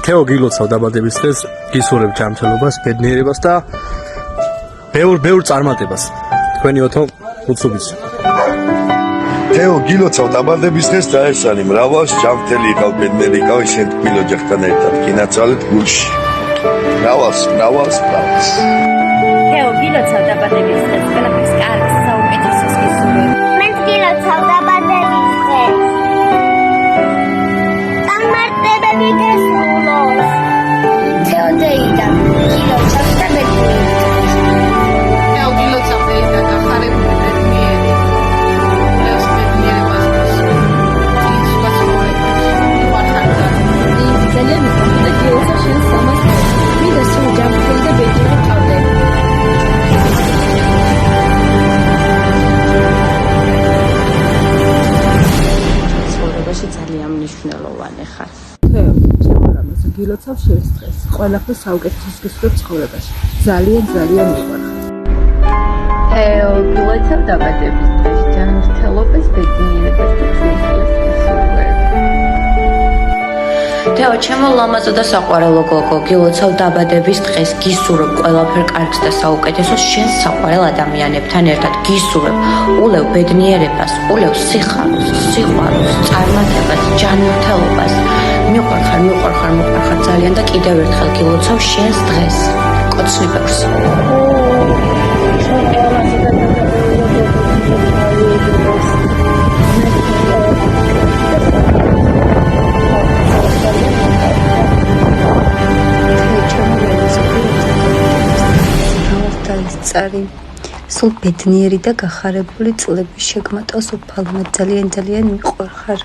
თეო გილოცავ დაბადების დღეს, გისურვებ ჯანმრთელობას, ბედნიერებას და ბევრ წარმატებას. თქვენი ოთო უცუბიც. თეო გილოცავ დაბადების დღეს დაესწარი მრავალს, ჯანმრთელი იყავ, ბედნიერი იყავ, შენ თქმილ ოჯახთან ერთად გინაცვალეთ გულში. მრავალს. თეო გილოცავ დაბადების დღეს, ყველაფერს კარგს, საუკეთესოს გისურვებ. მეც გილოცავ დაბადების დღეს. წარმატებები გესურვოს. თეო დეიდან გილოცავ და ბედნიერი. თეო გილოცავ დეიდან გახარებული ბედნიერი. ულევს ბედნიერებას გისურვებ. ძალიან მიყვარდა გილოცავ შენ სამას. მინდა სულ ჯანმრთელი და ბედნიერი ყავდე. ცხოვრებაში ძალიან მნიშვნელოვანი ხარ. ჩემარამის გილოცავ შენს დღეს. ყველაფერს საუკეთესოს გისურვებ ცხოვრებაში. ძალიან მიყვარხარ. თეო გილოცავ დაბადების დღეს, ჯანმრთელობას, ბედნიერებას და სიყვარულს გისურვებ. თეო, ჩემო ლამაზო და საყვარელო გოგო, გილოცავ დაბადების დღეს, გისურვებ ყველაფერ კარგს და საუკეთესოს შენს საყვარელ ადამიანებთან ერთად. გისურვებ ულევ ბედნიერებას, ულევ სიხარულს, სიყვარულს, წარმატებას, ჯანმრთელობას. მიყვარხარ ძალიან და კიდევ ერთხელ გილოცავ შენს დღეს. კოცნი ბევრს. წარი სულ ბედნიერი და გახარებული წლები შეგმატავს უფალმა ძალიან მიყვარხარ.